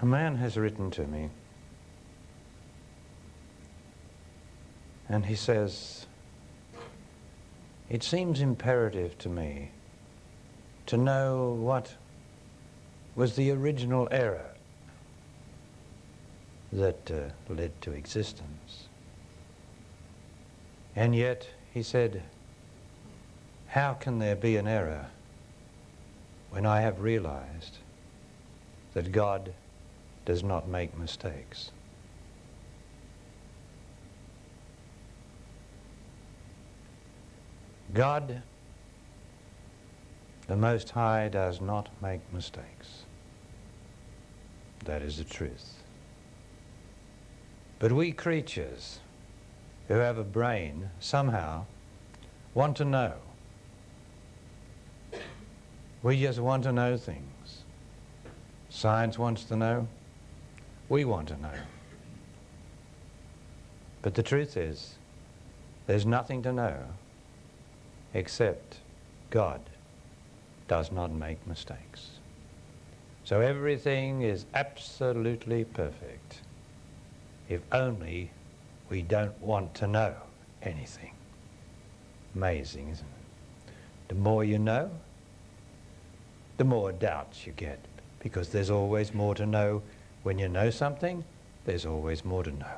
A man has written to me and he says, it seems imperative to me to know what was the original error that led to existence. And yet, he said, how can there be an error when I have realized that God does not make mistakes? God, the Most High, does not make mistakes. That is the truth. But we creatures who have a brain somehow want to know. We just want to know things. Science wants to know. We want to know. But the truth is, there's nothing to know except God does not make mistakes. So everything is absolutely perfect, if only we don't want to know anything. Amazing, isn't it? The more you know, the more doubts you get, because there's always more to know. When you know something, there's always more to know.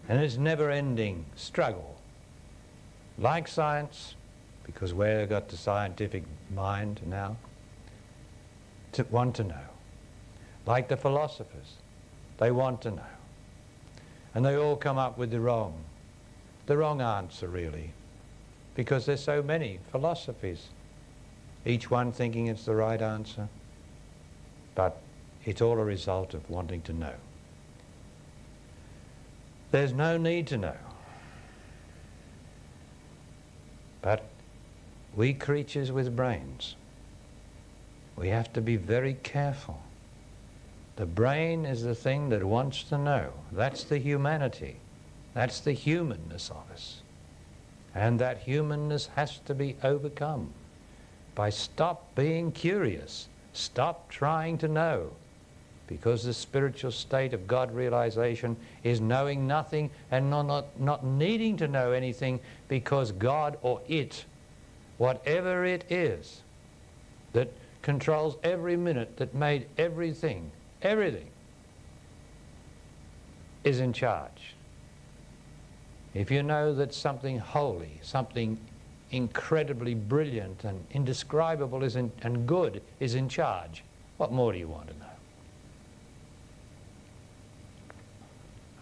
And it's never-ending struggle. Like science, because we've got the scientific mind now, to want to know. Like the philosophers, they want to know. And they all come up with the wrong answer, really, because there's so many philosophies, each one thinking it's the right answer, but it's all a result of wanting to know. There's no need to know. But we creatures with brains, we have to be very careful. The brain is the thing that wants to know. That's the humanity. That's the humanness of us. And that humanness has to be overcome by stop being curious, stop trying to know, because the spiritual state of God realization is knowing nothing and not needing to know anything, because God or it, whatever it is that controls every minute, that made everything, is in charge. If you know that something holy, something incredibly brilliant and indescribable and good is in charge, what more do you want to know?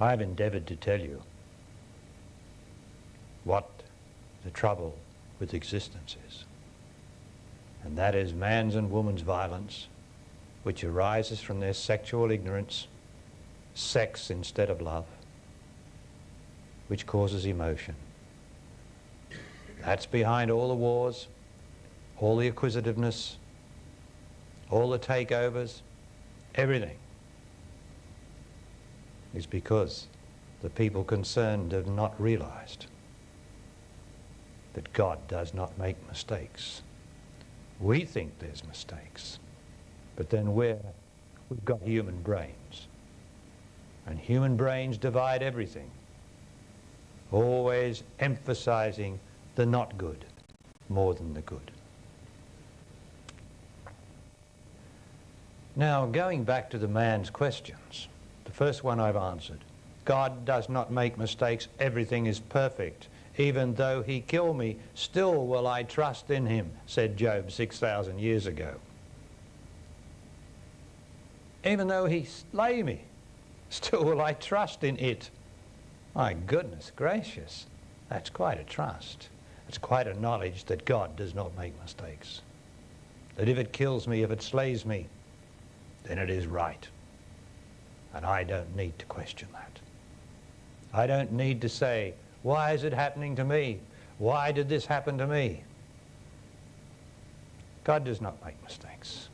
I've endeavored to tell you what the trouble with existence is. And that is man's and woman's violence, which arises from their sexual ignorance, sex instead of love, which causes emotion. That's behind all the wars, all the acquisitiveness, all the takeovers, everything. Is because the people concerned have not realized that God does not make mistakes. We think there's mistakes, but then we've got human brains, and human brains divide everything, always emphasizing the not good more than the good. Now, going back to the man's questions, the first one I've answered. God does not make mistakes. Everything is perfect. Even though he kill me, still will I trust in him, said Job 6,000 years ago. Even though he slay me, still will I trust in it. My goodness gracious, that's quite a trust. It's quite a knowledge that God does not make mistakes. That if it kills me, if it slays me, then it is right. And I don't need to question that. I don't need to say, why is it happening to me? Why did this happen to me? God does not make mistakes.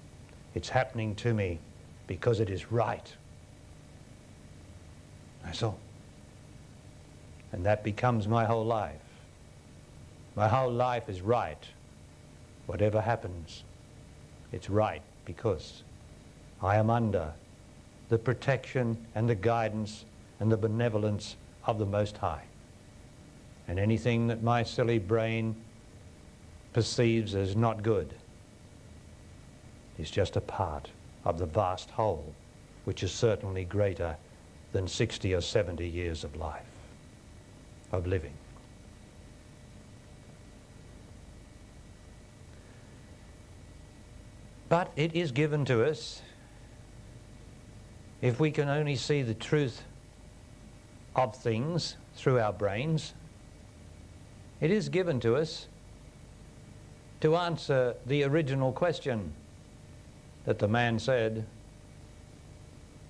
It's happening to me because it is right. That's all. And that becomes my whole life. My whole life is right. Whatever happens, it's right because I am under the protection and the guidance and the benevolence of the Most High. And anything that my silly brain perceives as not good is just a part of the vast whole, which is certainly greater than 60 or 70 years of life, of living. But it is given to us, if we can only see the truth of things through our brains, it is given to us to answer the original question that the man said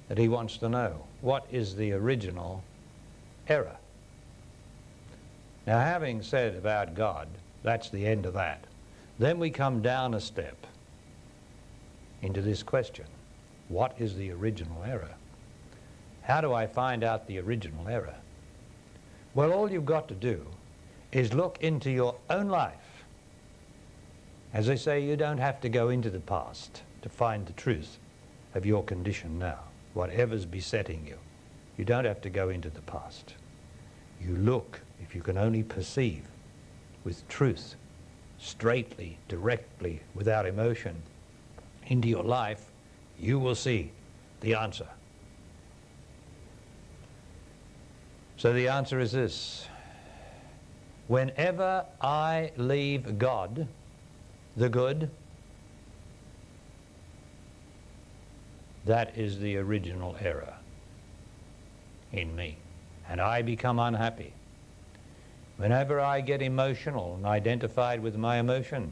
that he wants to know. What is the original error? Now, having said about God, that's the end of that. Then we come down a step into this question. What is the original error? How do I find out the original error? Well, all you've got to do is look into your own life. As I say, you don't have to go into the past to find the truth of your condition now, whatever's besetting you. You don't have to go into the past. You look, if you can only perceive, with truth, straightly, directly, without emotion, into your life, you will see the answer. So the answer is this: whenever I leave God, the good, that is the original error in me, and I become unhappy. Whenever I get emotional and identified with my emotion,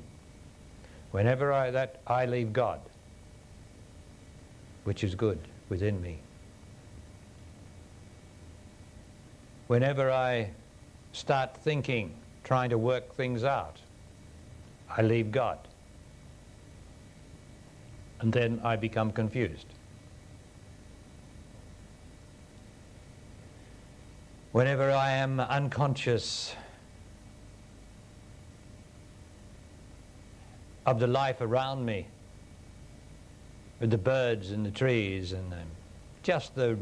whenever I leave God, which is good within me, whenever I start thinking, trying to work things out, I leave God, and then I become confused. Whenever I am unconscious of the life around me, with the birds and the trees and just the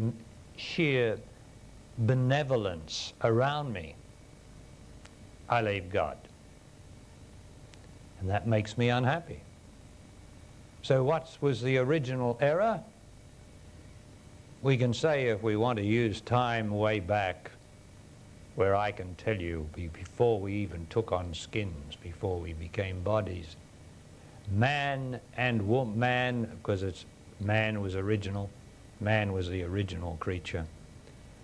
sheer benevolence around me, I leave God. And that makes me unhappy. So what was the original error? We can say, if we want to use time way back, where I can tell you before we even took on skins, before we became bodies, man and woman, because man was original, man was the original creature.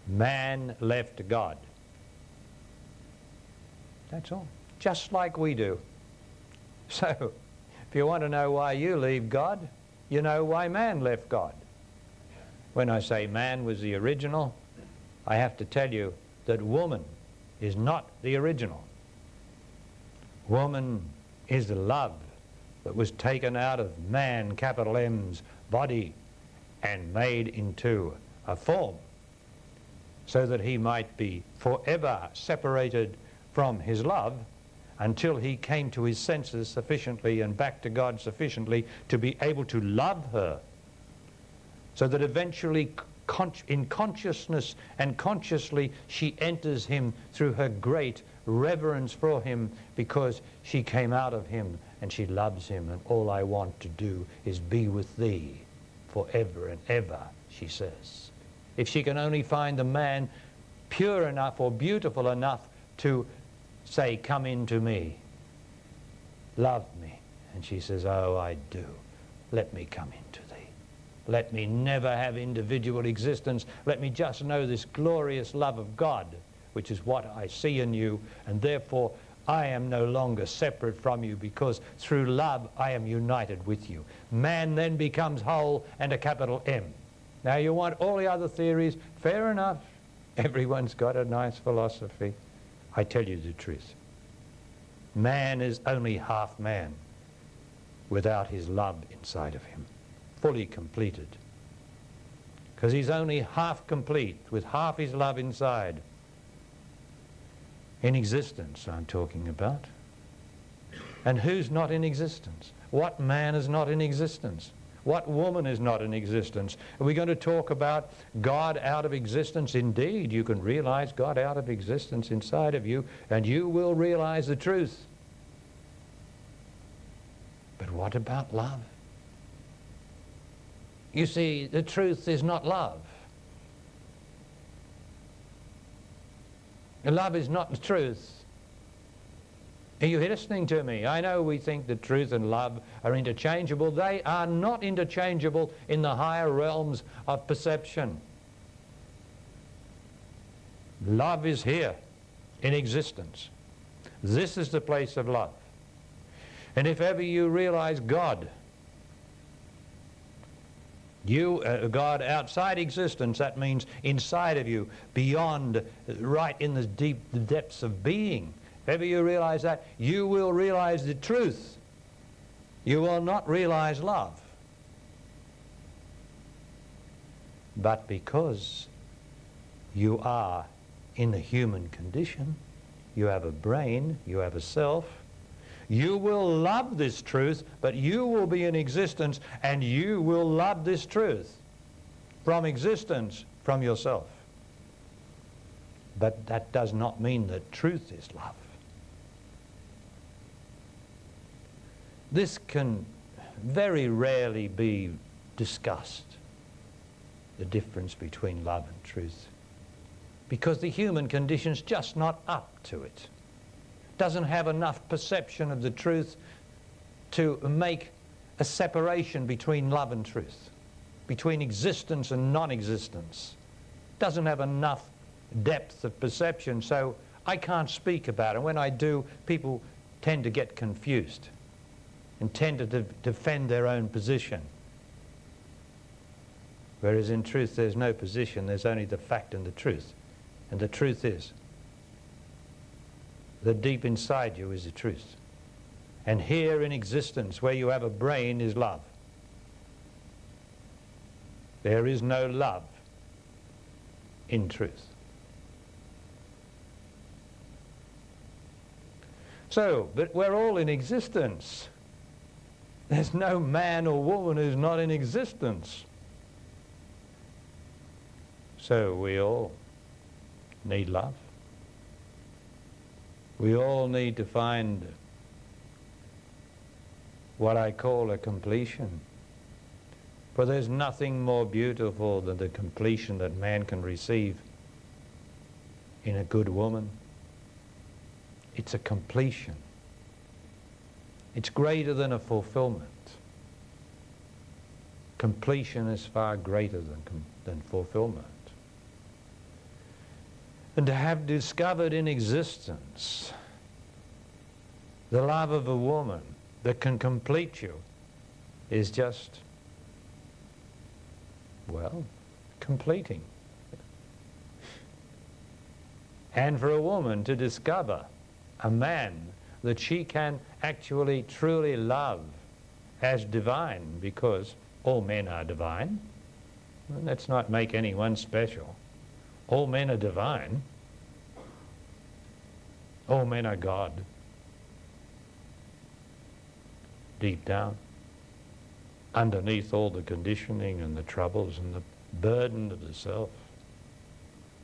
Man left God. That's all. Just like we do. So, if you want to know why you leave God, you know why man left God. When I say man was the original, I have to tell you that woman is not the original. Woman is the love that was taken out of man, capital M's, body and made into a form so that he might be forever separated from his love until he came to his senses sufficiently and back to God sufficiently to be able to love her, so that eventually in consciousness and consciously she enters him through her great reverence for him, because she came out of him and she loves him, and all I want to do is be with thee forever and ever, she says. If she can only find the man pure enough or beautiful enough to say, come into me, love me, and she says, oh, I do, let me come into thee. Let me never have individual existence. Let me just know this glorious love of God, which is what I see in you, and therefore I am no longer separate from you, because through love I am united with you. Man then becomes whole and a capital M. Now you want all the other theories, fair enough. Everyone's got a nice philosophy. I tell you the truth. Man is only half man without his love inside of him, fully completed. Because he's only half complete with half his love inside. In existence, I'm talking about. And who's not in existence? What man is not in existence? What woman is not in existence? Are we going to talk about God out of existence? Indeed, you can realize God out of existence inside of you, and you will realize the truth. But what about love? You see, the truth is not love. Love is not the truth. Are you listening to me? I know we think that truth and love are interchangeable. They are not interchangeable in the higher realms of perception. Love is here in existence. This is the place of love. And if ever you realize God, God outside existence, that means inside of you, beyond, right in the depths of being. If ever you realize that, you will realize the truth. You will not realize love. But because you are in the human condition, you have a brain, you have a self, you will love this truth, but you will be in existence and you will love this truth from existence, from yourself. But that does not mean that truth is love. This can very rarely be discussed, the difference between love and truth, because the human condition's just not up to it. Doesn't have enough perception of the truth to make a separation between love and truth, between existence and non-existence. Doesn't have enough depth of perception, so I can't speak about it. When I do, people tend to get confused and tend to defend their own position. Whereas in truth there's no position, there's only the fact and the truth. And the truth is that deep inside you is the truth. And here in existence, where you have a brain, is love. There is no love in truth. So, but we're all in existence. There's no man or woman who's not in existence. So we all need love. We all need to find what I call a completion. For there's nothing more beautiful than the completion that man can receive in a good woman. It's a completion. It's greater than a fulfillment. Completion is far greater than fulfillment. And to have discovered in existence the love of a woman that can complete you is just, well, completing. And for a woman to discover a man that she can actually truly love as divine, because all men are divine. Well, let's not make anyone special. All men are divine. All men are God. Deep down, underneath all the conditioning and the troubles and the burden of the self.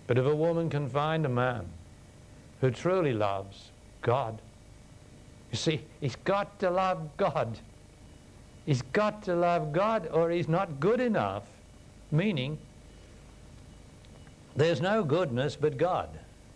But if a woman can find a man who truly loves God, you see, he's got to love God. He's got to love God or he's not good enough, meaning there's no goodness but God.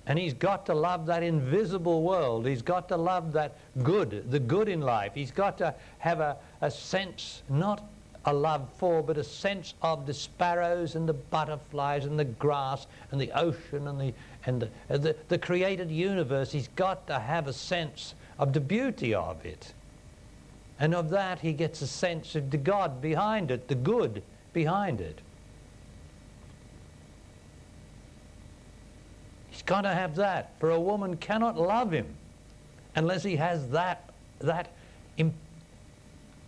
And he's got to love that invisible world. He's got to love that good, the good in life. He's got to have a sense, not a love for, but a sense of the sparrows and the butterflies and the grass and the ocean and the created universe. He's got to have a sense of the beauty of it. And of that he gets a sense of the God behind it, the good behind it. He's got to have that, for a woman cannot love him unless he has that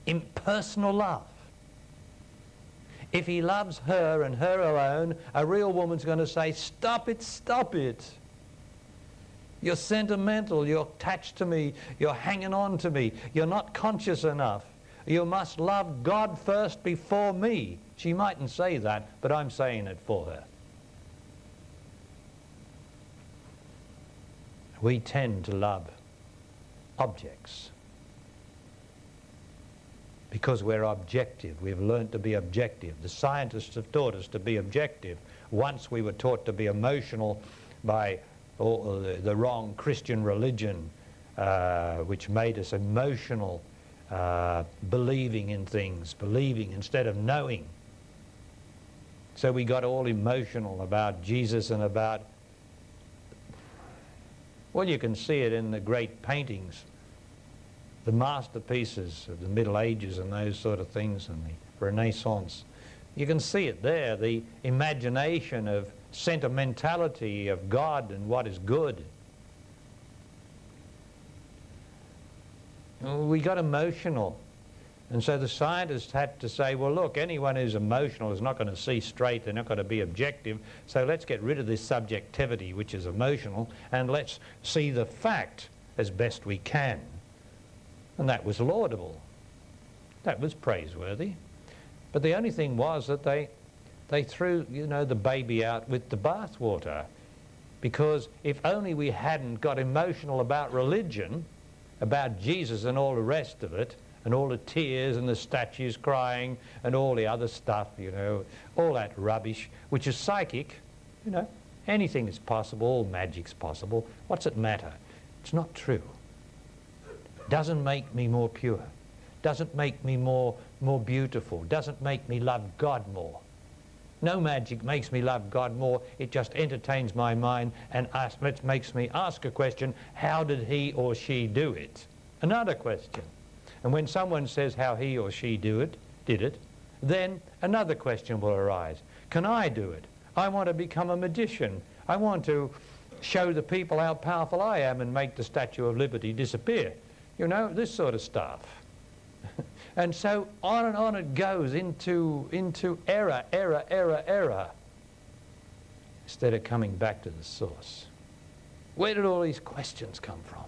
impersonal love. If he loves her and her alone, a real woman's going to say, stop it, stop it. You're sentimental, you're attached to me, you're hanging on to me, you're not conscious enough. You must love God first before me. She mightn't say that, but I'm saying it for her. We tend to love objects because we're objective. We've learned to be objective. The scientists have taught us to be objective. Once we were taught to be emotional by the wrong Christian religion, which made us emotional, believing in things, believing instead of knowing. So we got all emotional about Jesus and about, well, you can see it in the great paintings, the masterpieces of the Middle Ages and those sort of things, and the Renaissance. You can see it there, the imagination of sentimentality of God and what is good. We got emotional. And so the scientists had to say, well, look, anyone who's emotional is not going to see straight, they're not going to be objective, so let's get rid of this subjectivity, which is emotional, and let's see the fact as best we can. And that was laudable. That was praiseworthy. But the only thing was that they threw, you know, the baby out with the bathwater. Because if only we hadn't got emotional about religion, about Jesus and all the rest of it, and all the tears and the statues crying and all the other stuff, you know, all that rubbish, which is psychic, you know, anything is possible, all magic's possible. What's it matter? It's not true. Doesn't make me more pure. Doesn't make me more beautiful. Doesn't make me love God more. No magic makes me love God more. It just entertains my mind and makes me ask a question, how did he or she do it? Another question. And when someone says how he or she did it, then another question will arise. Can I do it? I want to become a magician. I want to show the people how powerful I am and make the Statue of Liberty disappear. You know, this sort of stuff. And so on it goes into error, instead of coming back to the source. Where did all these questions come from?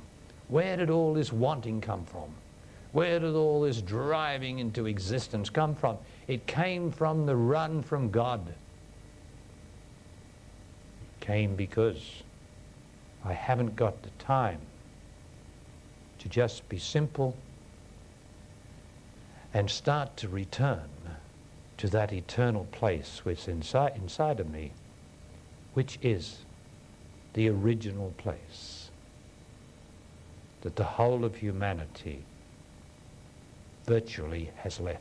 Where did all this wanting come from? Where did all this driving into existence come from? It came from the run from God. It came because I haven't got the time to just be simple and start to return to that eternal place which is inside of me, which is the original place that the whole of humanity virtually has left.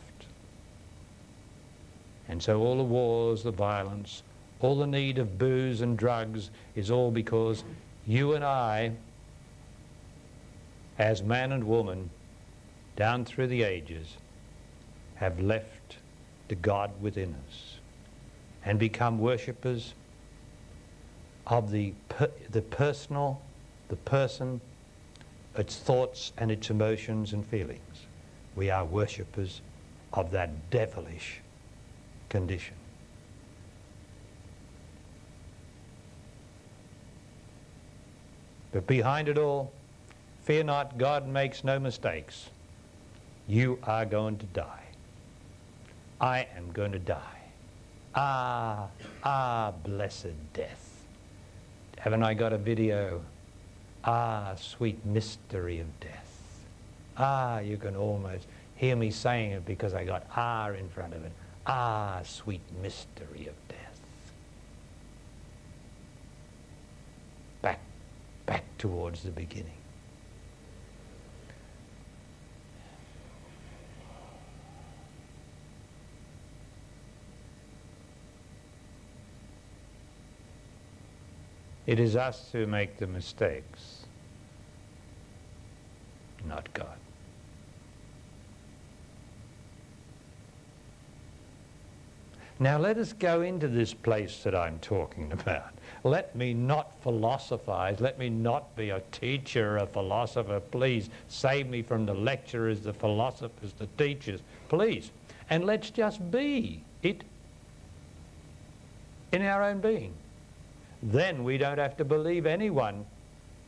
And so all the wars, the violence, all the need of booze and drugs is all because you and I, as man and woman, down through the ages, have left the God within us and become worshippers of the person, its thoughts and its emotions and feelings. We are worshippers of that devilish condition. But behind it all, fear not, God makes no mistakes. You are going to die. I am going to die. Blessed death. Haven't I got a video? Sweet mystery of death. You can almost hear me saying it because I got in front of it. Sweet mystery of death. Back towards the beginning. It is us who make the mistakes, not God. Now let us go into this place that I'm talking about. Let me not philosophize. Let me not be a teacher, a philosopher. Please save me from the lecturers, the philosophers, the teachers. Please. And let's just be it in our own being. Then we don't have to believe anyone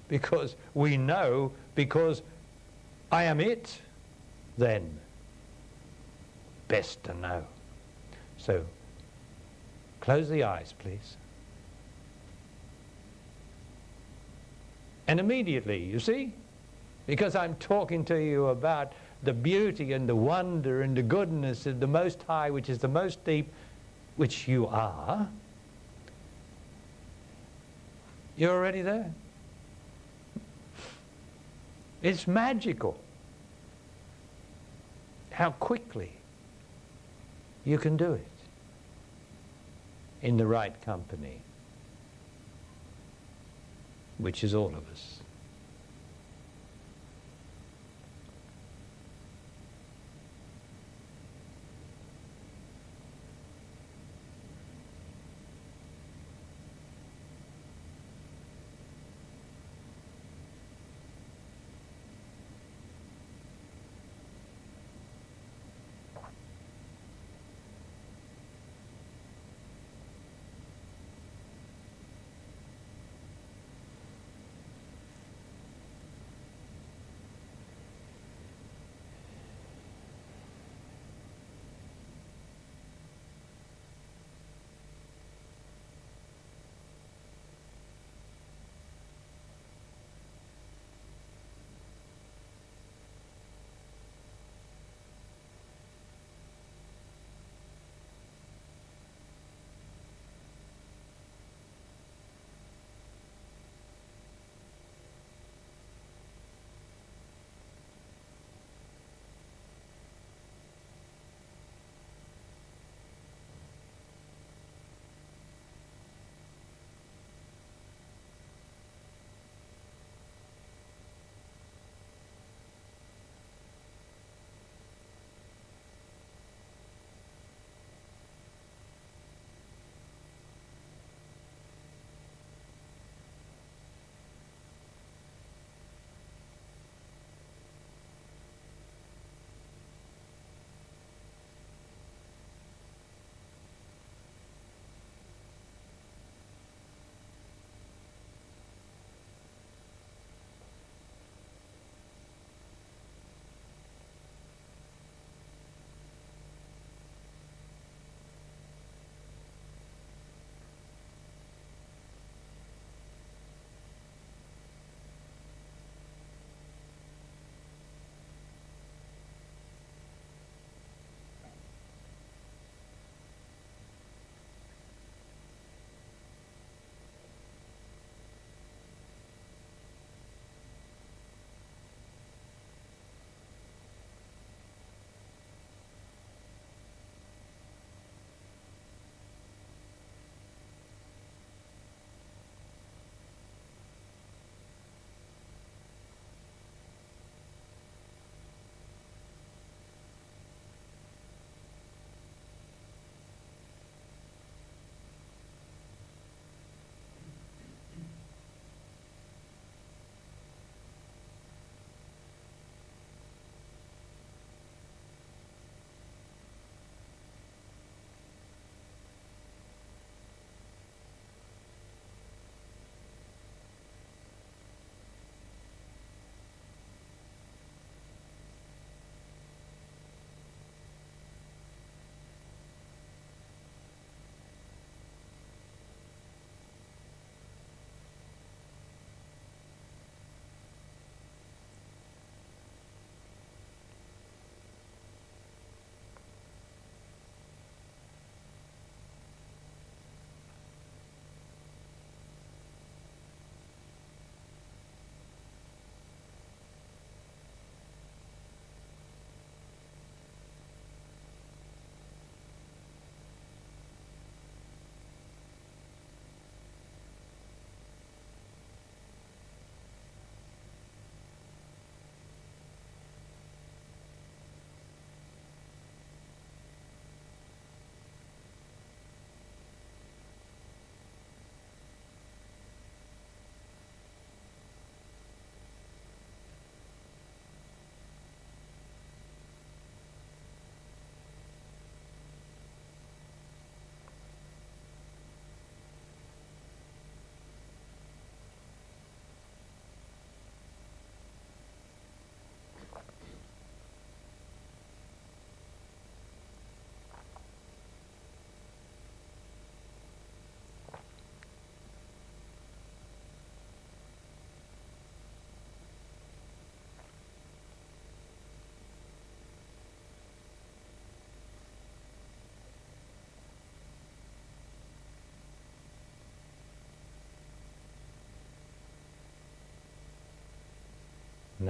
because we know, because I am it then. best to know. So, close the eyes, please. And immediately, you see, because I'm talking to you about the beauty and the wonder and the goodness of the Most High, which is the most deep, which you are, you're already there. It's magical how quickly you can do it in the right company, which is all of us.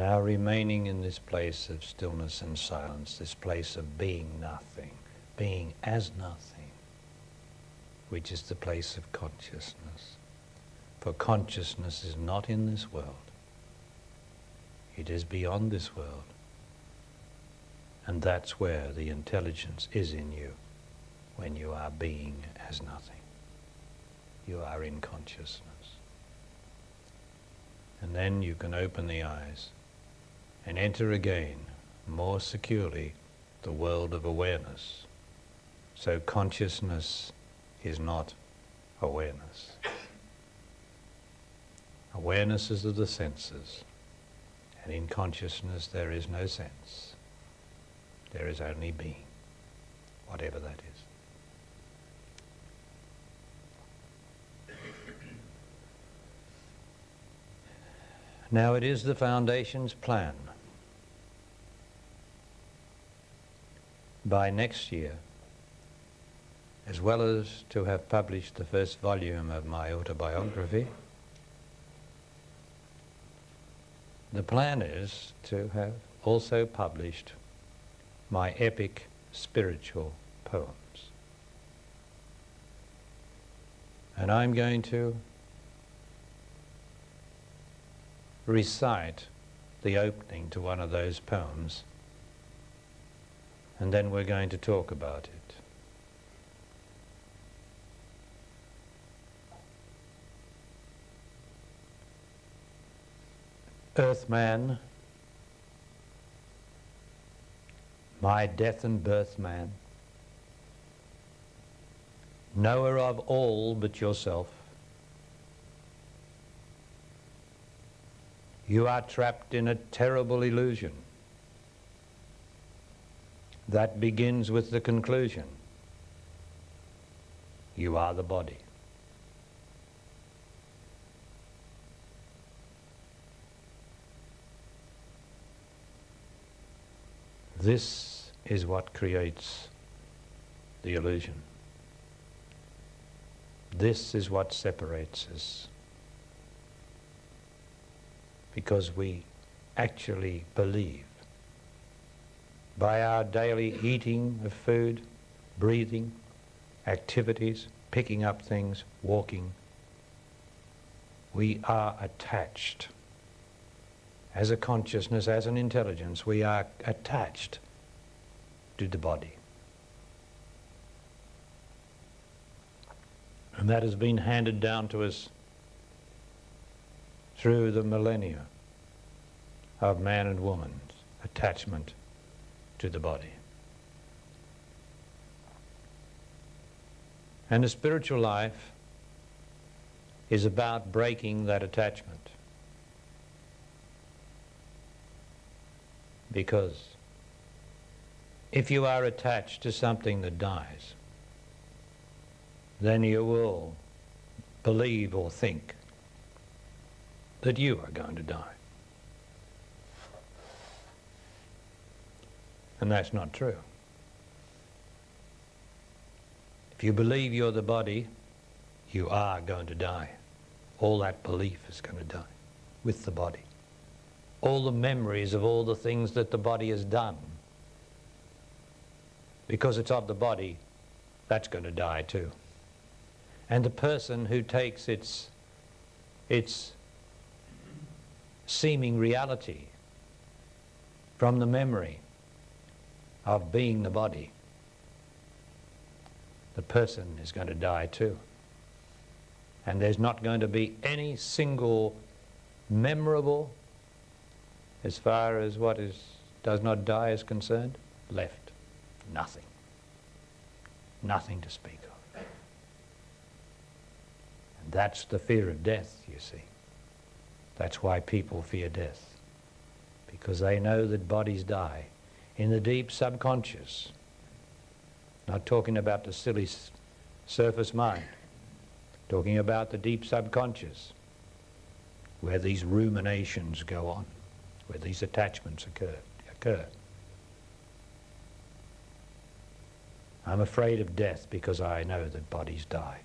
now remaining in this place of stillness and silence, this place of being nothing, being as nothing, which is the place of consciousness. For consciousness is not in this world. It is beyond this world. And that's where the intelligence is in you, when you are being as nothing. You are in consciousness. And then you can open the eyes and enter again, more securely, the world of awareness. So consciousness is not awareness. Awareness is of the senses, and in consciousness there is no sense. There is only being, whatever that is. Now it is the Foundation's plan by next year, as well as to have published the first volume of my autobiography, the plan is to have also published my epic spiritual poems. And I'm going to recite the opening to one of those poems, and then we're going to talk about it. Earthman, my death and birth man, knower of all but yourself, you are trapped in a terrible illusion that begins with the conclusion, you are the body. This is what creates the illusion. This is what separates us. Because we actually believe by our daily eating of food, breathing, activities, picking up things, walking, we are attached. As a consciousness, as an intelligence, we are attached to the body. And that has been handed down to us through the millennia of man and woman's attachment to the body. And the spiritual life is about breaking that attachment. Because if you are attached to something that dies, then you will believe or think that you are going to die. And that's not true. If you believe you're the body, you are going to die. All that belief is going to die with the body. All the memories of all the things that the body has done, because it's of the body, that's going to die too. And the person who takes its seeming reality from the memory of being the body, the person is going to die too. And there's not going to be any single memorable, as far as what does not die is concerned, left. Nothing. Nothing to speak of. And that's the fear of death, you see. That's why people fear death. Because they know that bodies die in the deep subconscious. Not talking about the silly surface mind. Talking about the deep subconscious, where these ruminations go on, where these attachments occur. I'm afraid of death because I know that bodies die.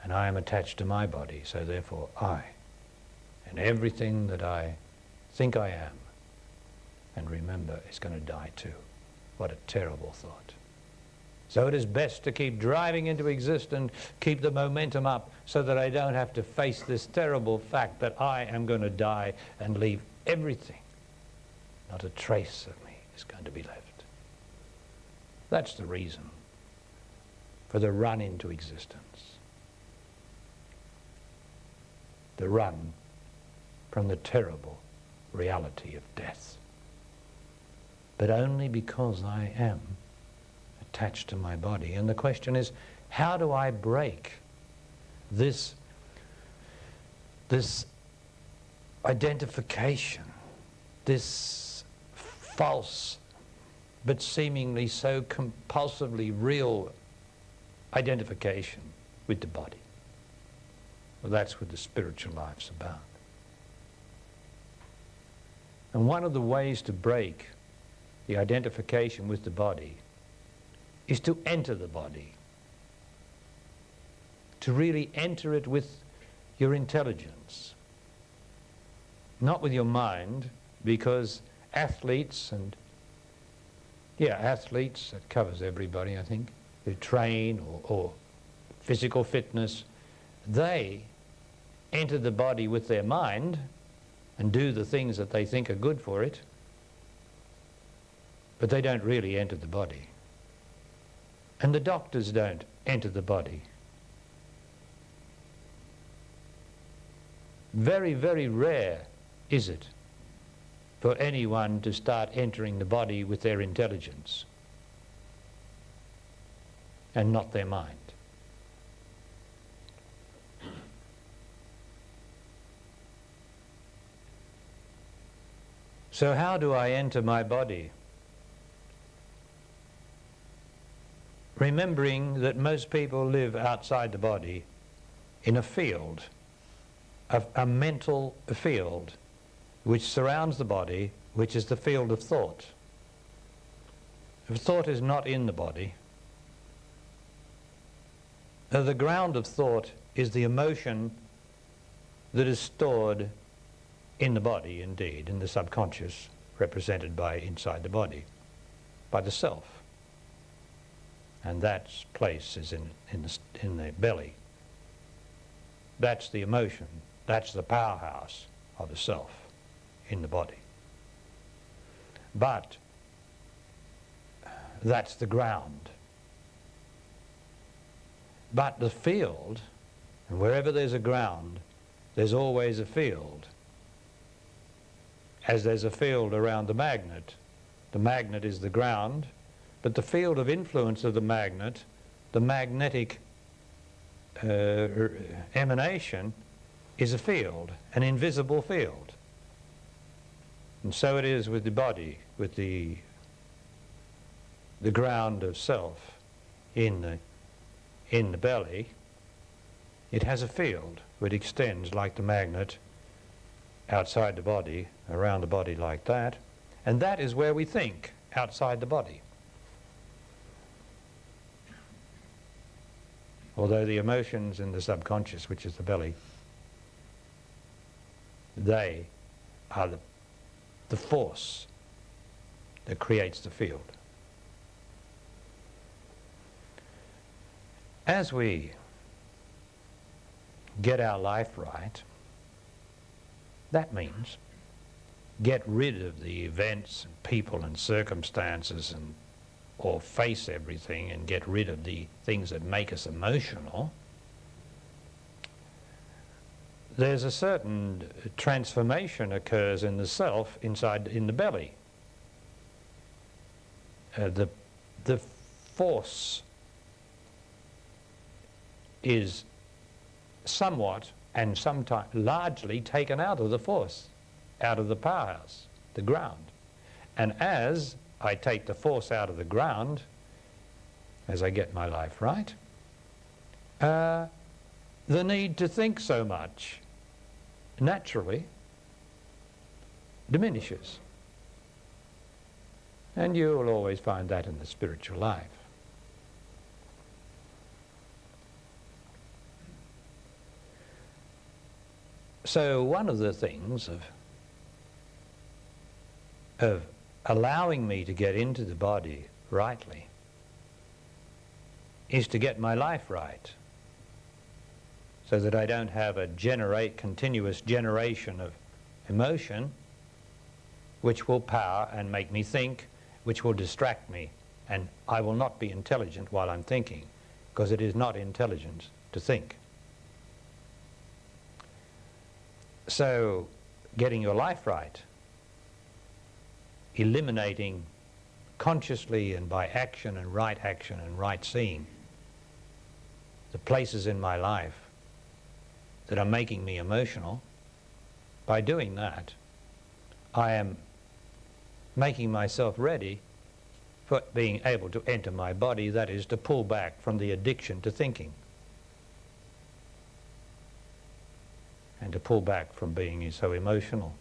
And I am attached to my body, so therefore I, and everything that I think I am, and remember it's going to die too. What a terrible thought. So it is best to keep driving into existence, keep the momentum up, so that I don't have to face this terrible fact that I am going to die and leave everything. Not a trace of me is going to be left. That's the reason for the run into existence. The run from the terrible reality of death. But only because I am attached to my body. And the question is, how do I break this identification, this false but seemingly so compulsively real identification with the body? Well, that's what the spiritual life's about. And one of the ways to break the identification with the body is to enter the body, to really enter it with your intelligence, not with your mind, because athletes, that covers everybody, I think, who train or physical fitness, they enter the body with their mind and do the things that they think are good for it, but they don't really enter the body. And the doctors don't enter the body. Very, very rare is it for anyone to start entering the body with their intelligence and not their mind. So how do I enter my body? Remembering that most people live outside the body in a field, a mental field, which surrounds the body, which is the field of thought. If thought is not in the body, the ground of thought is the emotion that is stored in the body, indeed, in the subconscious, represented by inside the body, by the self. And that place is in the belly. That's the emotion. That's the powerhouse of the self in the body. But that's the ground. But the field, and wherever there's a ground, there's always a field. As there's a field around the magnet is the ground, but the field of influence of the magnet, the magnetic emanation, is a field, an invisible field. And so it is with the body, with the ground of self in the belly. It has a field which extends like the magnet outside the body, around the body like that, and that is where we think, outside the body. Although the emotions in the subconscious, which is the belly, they are the force that creates the field. As we get our life right, that means get rid of the events and people and circumstances or face everything and get rid of the things that make us emotional. There's a certain transformation occurs in the self inside in the belly. The force is somewhat and sometimes largely taken out of the force, out of the powerhouse, the ground. And as I take the force out of the ground, as I get my life right, the need to think so much naturally diminishes. And you will always find that in the spiritual life. So one of the things of of allowing me to get into the body rightly is to get my life right, so that I don't have a continuous generation of emotion which will power and make me think, which will distract me, and I will not be intelligent while I'm thinking, because it is not intelligent to think. So, getting your life right, eliminating consciously and by action and right seeing the places in my life that are making me emotional, by doing that, I am making myself ready for being able to enter my body, that is, to pull back from the addiction to thinking, and to pull back from being so emotionally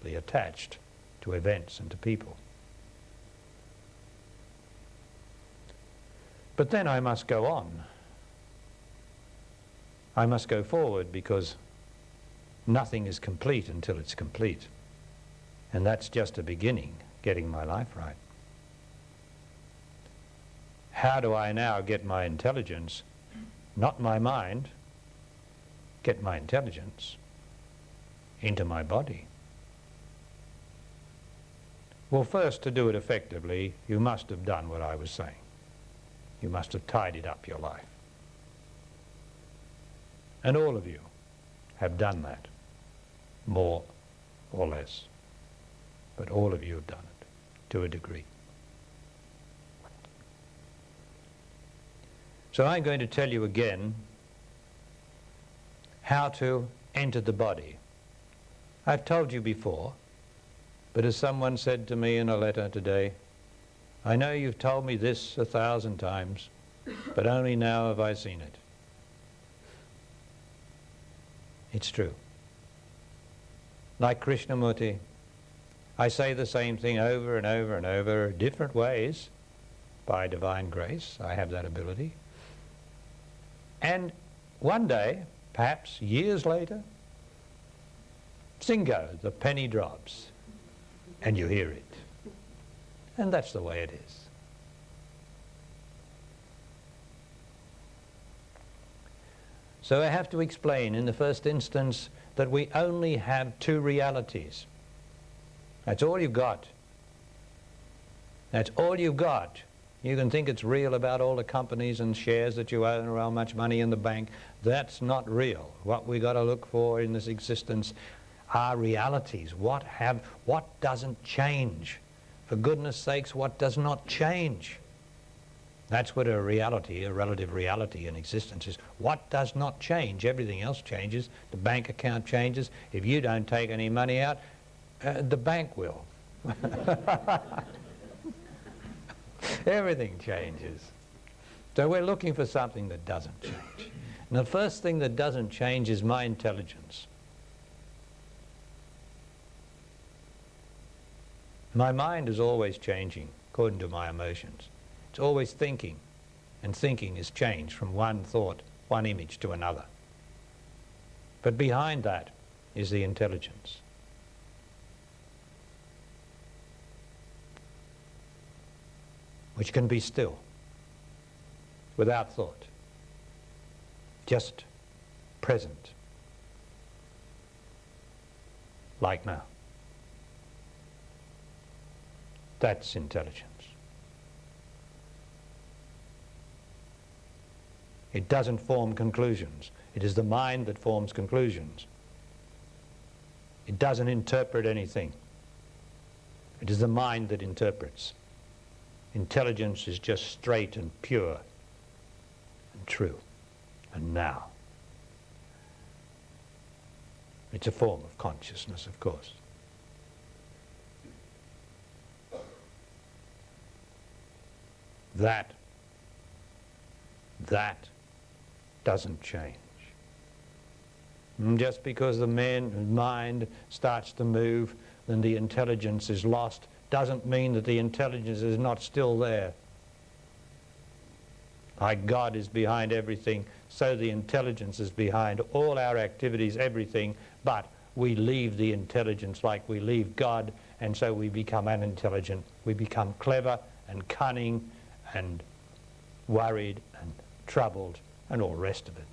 attached to events and to people. But then I must go on. I must go forward, because nothing is complete until it's complete. And that's just a beginning, getting my life right. How do I now get my intelligence, not my mind, get my intelligence into my body? Well, first, to do it effectively, you must have done what I was saying. You must have tidied up your life. And all of you have done that, more or less. But all of you have done it, to a degree. So I'm going to tell you again how to enter the body. I've told you before, but as someone said to me in a letter today, I know you've told me this 1,000 times, but only now have I seen it. It's true. Like Krishnamurti, I say the same thing over and over and over, different ways. By divine grace, I have that ability. And one day, perhaps years later, singo, the penny drops, and you hear it. And that's the way it is. So I have to explain in the first instance that we only have two realities. That's all you've got. That's all you've got. You can think it's real about all the companies and shares that you own or how much money in the bank. That's not real. What we got to look for in this existence are realities. What doesn't change? For goodness sakes, what does not change? That's what a reality, a relative reality in existence is. What does not change? Everything else changes. The bank account changes. If you don't take any money out, the bank will. Everything changes. So we're looking for something that doesn't change. And the first thing that doesn't change is my intelligence. My mind is always changing according to my emotions. It's always thinking, and thinking is changed from one thought, one image to another. But behind that is the intelligence. Which can be still, without thought, just present, like now. That's intelligence. It doesn't form conclusions. It is the mind that forms conclusions. It doesn't interpret anything. It is the mind that interprets. Intelligence is just straight and pure and true and now. It's a form of consciousness, of course. That doesn't change. Just because the mind starts to move, then the intelligence is lost, doesn't mean that the intelligence is not still there. Like God is behind everything, so the intelligence is behind all our activities, everything, but we leave the intelligence like we leave God, and so we become unintelligent. We become clever and cunning and worried and troubled and all the rest of it.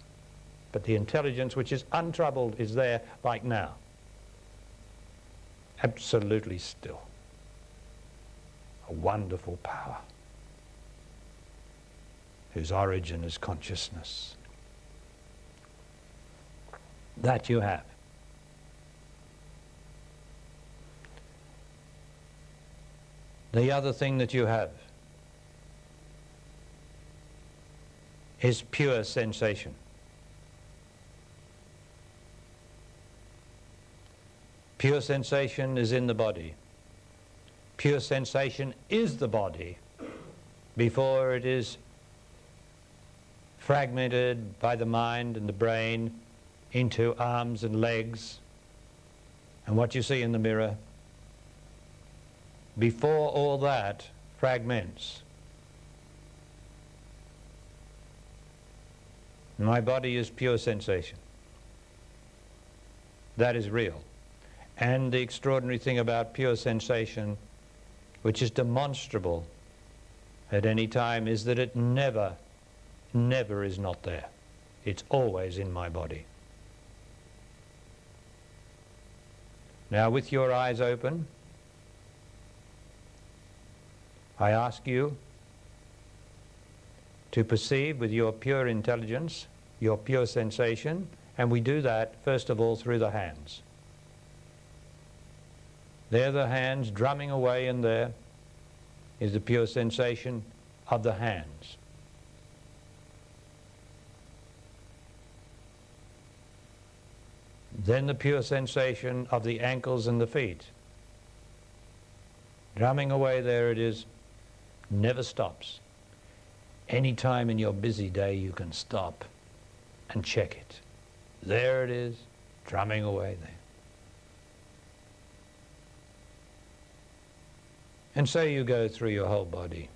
But the intelligence which is untroubled is there, like now. Absolutely still. A wonderful power whose origin is consciousness. That you have. The other thing that you have is pure sensation. Pure sensation is in the body. Pure sensation is the body before it is fragmented by the mind and the brain into arms and legs and what you see in the mirror. Before all that fragments, my body is pure sensation. That is real. And the extraordinary thing about pure sensation, which is demonstrable at any time, is that it never is not there. It's always in my body. Now, with your eyes open, I ask you to perceive with your pure intelligence, your pure sensation, and we do that first of all through the hands. There the hands drumming away, and there is the pure sensation of the hands. Then the pure sensation of the ankles and the feet. Drumming away, there it is, never stops. Any time in your busy day you can stop and check it. There it is, drumming away there. And so you go through your whole body.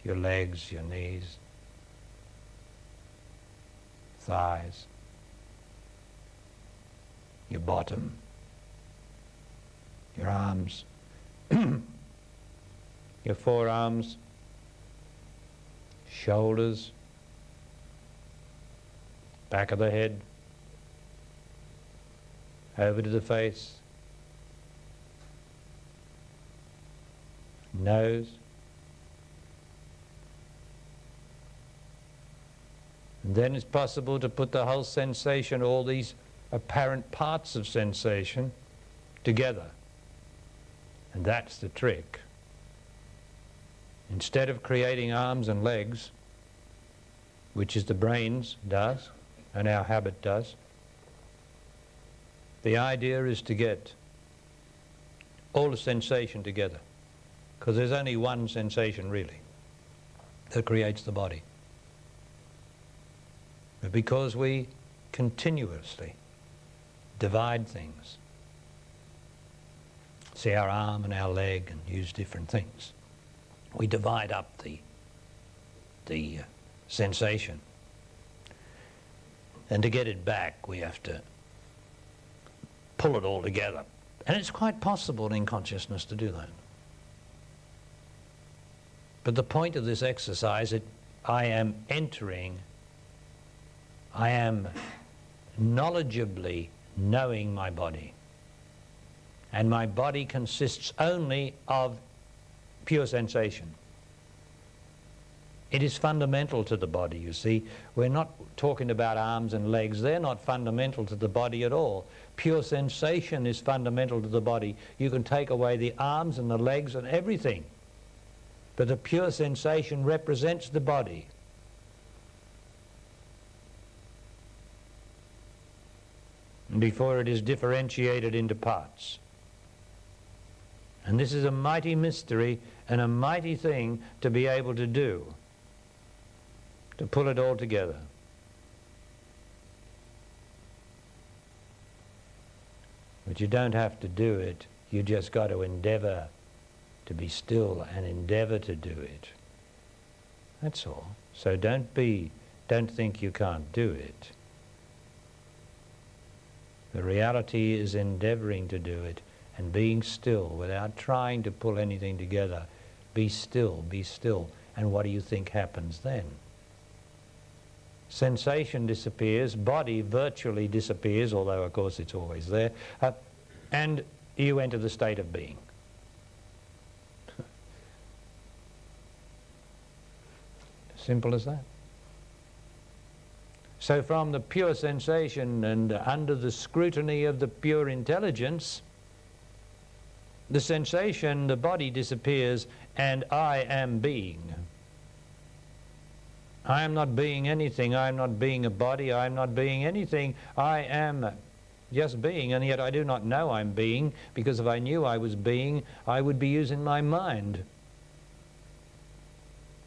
Your legs, your knees, thighs, your bottom, your arms, your forearms, shoulders, back of the head, over to the face, nose, and then it's possible to put the whole sensation, all these apparent parts of sensation, together. And that's the trick. Instead of creating arms and legs, which is the brain's does, and our habit does, the idea is to get all the sensation together, because there's only one sensation really that creates the body. But because we continuously divide things, see our arm and our leg and use different things, we divide up the sensation. And to get it back, we have to pull it all together. And it's quite possible in consciousness to do that. But the point of this exercise, I am knowledgeably knowing my body. And my body consists only of pure sensation. It is fundamental to the body, you see. We're not talking about arms and legs. They're not fundamental to the body at all. Pure sensation is fundamental to the body. You can take away the arms and the legs and everything, but the pure sensation represents the body. Before it is differentiated into parts. And this is a mighty mystery and a mighty thing to be able to do, to pull it all together. But you don't have to do it, you just got to endeavor to be still and endeavor to do it. That's all. So don't think you can't do it. The reality is endeavoring to do it and being still without trying to pull anything together. Be still, be still. And what do you think happens then? Sensation disappears, body virtually disappears, although of course it's always there, and you enter the state of being. Simple as that. So from the pure sensation and under the scrutiny of the pure intelligence, the sensation, the body disappears, and I am being. I am not being anything. I am not being a body. I am not being anything. I am just being, and yet I do not know I'm being, because if I knew I was being, I would be using my mind.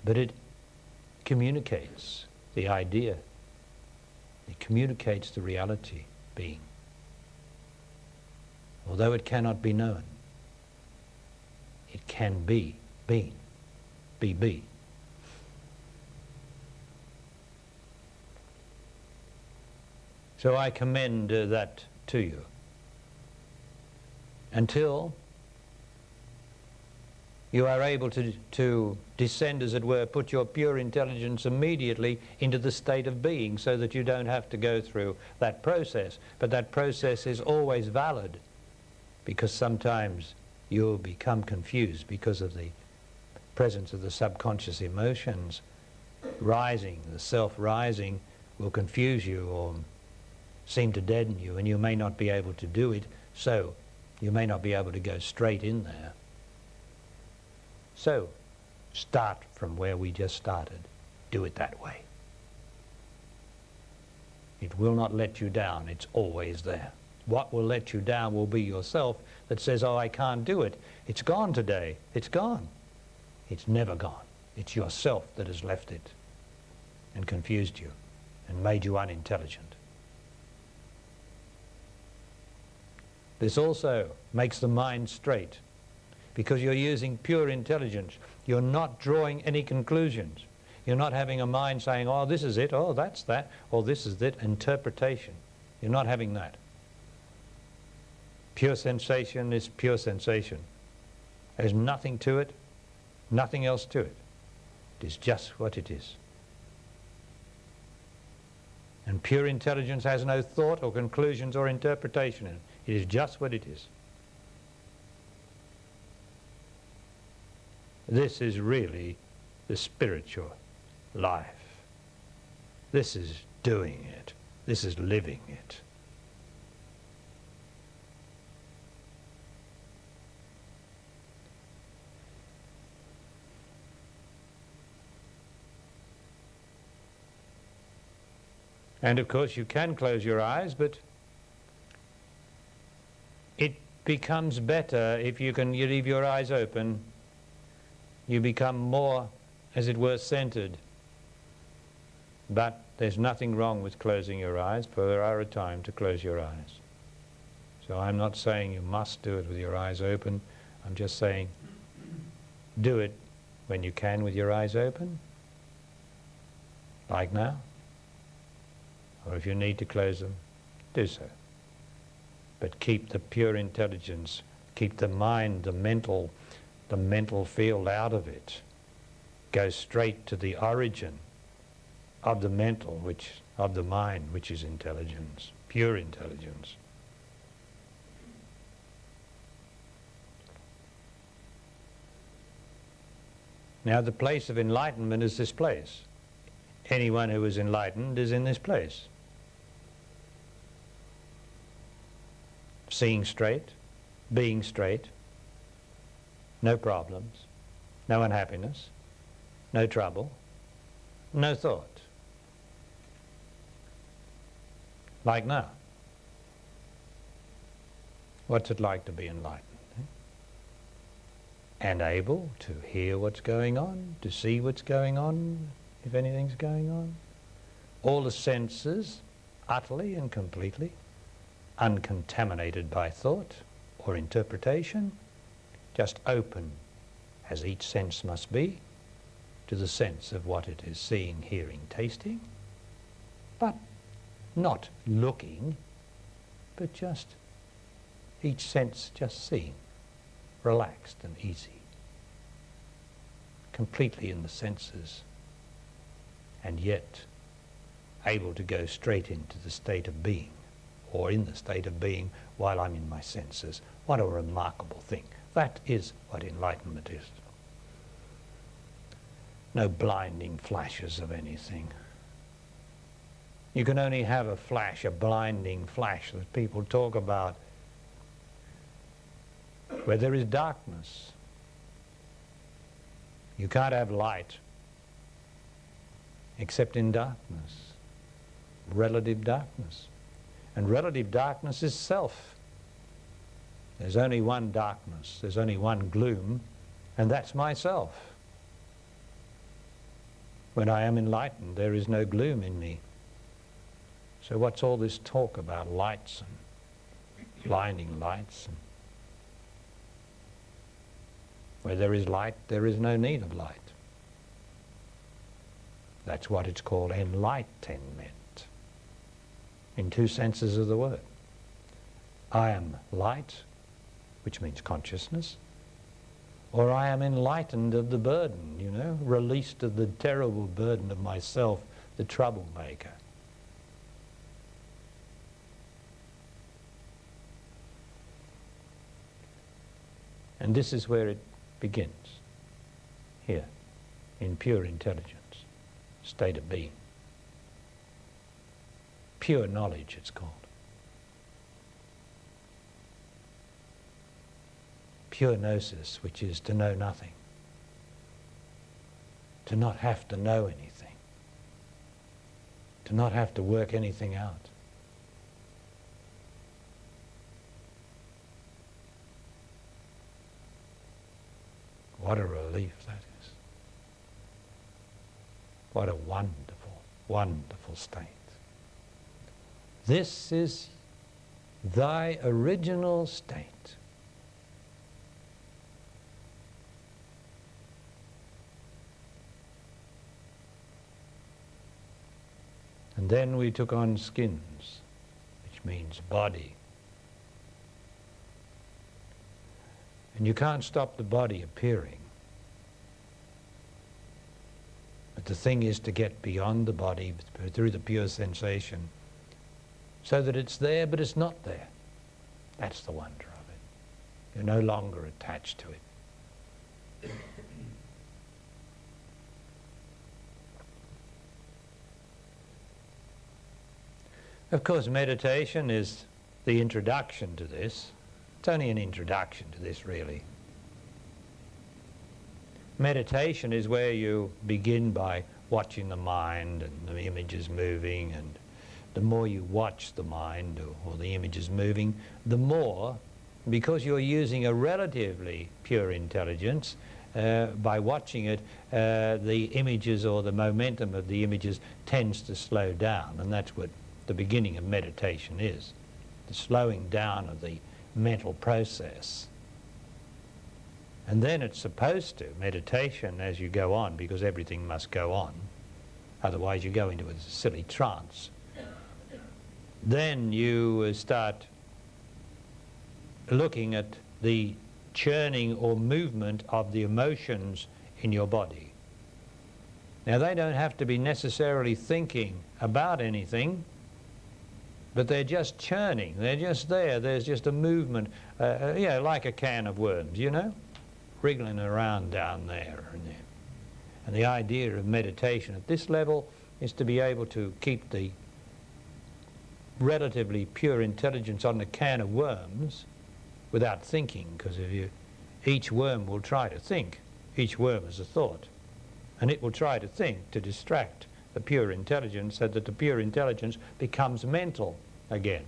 But it communicates the idea. It communicates the reality, being. Although it cannot be known, it can be being. Be. So I commend that to you. Until you are able to descend, as it were, put your pure intelligence immediately into the state of being, so that you don't have to go through that process. But that process is always valid, because sometimes you'll become confused because of the presence of the subconscious emotions rising. The self rising will confuse you or seem to deaden you, and you may not be able to do it, so you may not be able to go straight in there. So start from where we just started. Do it that way. It will not let you down. It's always there. What will let you down will be yourself that says, oh, I can't do it. It's gone today. It's gone. It's never gone. It's yourself that has left it and confused you and made you unintelligent. This also makes the mind straight, because you're using pure intelligence. You're not drawing any conclusions. You're not having a mind saying, oh, this is it, oh, that's that, or this is it, interpretation. You're not having that. Pure sensation is pure sensation. There's nothing to it, nothing else to it. It is just what it is. And pure intelligence has no thought or conclusions or interpretation in it. It is just what it is. This is really the spiritual life. This is doing it. This is living it. And of course you can close your eyes, but it becomes better if you leave your eyes open. You become more, as it were, centered. But there's nothing wrong with closing your eyes, for there are a time to close your eyes. So I'm not saying you must do it with your eyes open. I'm just saying do it when you can with your eyes open, like now. Or if you need to close them, do so. But keep the pure intelligence, keep the mind, the mental field out of it. Go straight to the origin of the mental, of the mind, which is intelligence, pure intelligence. Now the place of enlightenment is this place. Anyone who is enlightened is in this place. Seeing straight, being straight, no problems, no unhappiness, no trouble, no thought. Like now. What's it like to be enlightened? And able to hear what's going on, to see what's going on, if anything's going on. All the senses, utterly and completely, uncontaminated by thought or interpretation, just open, as each sense must be, to the sense of what it is seeing, hearing, tasting, but not looking but just each sense just seeing, relaxed and easy, completely in the senses, and yet able to go straight into the state of being, or in the state of being while I'm in my senses. What a remarkable thing. That is what enlightenment is. No blinding flashes of anything. You can only have a flash, a blinding flash that people talk about, where there is darkness. You can't have light except in darkness, relative darkness. And relative darkness is self. There's only one darkness, there's only one gloom, and that's myself. When I am enlightened, there is no gloom in me. So what's all this talk about lights and blinding lights? And where there is light, there is no need of light. That's what it's called, enlightenment, in two senses of the word. I am light, which means consciousness, or I am enlightened of the burden, you know, released of the terrible burden of myself, the troublemaker. And this is where it begins, here, in pure intelligence, state of being. Pure knowledge, it's called. Pure gnosis, which is to know nothing, to not have to know anything, to not have to work anything out. What a relief that is. What a wonderful, wonderful state. This is thy original state. And then we took on skins, which means body. And you can't stop the body appearing. But the thing is to get beyond the body through the pure sensation, so that it's there but it's not there. That's the wonder of it. You're no longer attached to it. Of course, meditation is the introduction to this. It's only an introduction to this, really. Meditation is where you begin by watching the mind and the images moving, and the more you watch the mind or the images moving, the more, because you're using a relatively pure intelligence, by watching it, the images or the momentum of the images tends to slow down, and that's what the beginning of meditation is, the slowing down of the mental process. And then it's supposed to, meditation as you go on, because everything must go on, otherwise you go into a silly trance. Then you start looking at the churning or movement of the emotions in your body. Now they don't have to be necessarily thinking about anything, but they're just churning, they're just there, there's just a movement, like a can of worms, you know, wriggling around down there and there. And the idea of meditation at this level is to be able to keep the relatively pure intelligence on the can of worms without thinking, because each worm will try to think, each worm is a thought, and it will try to think to distract the pure intelligence, so that the pure intelligence becomes mental again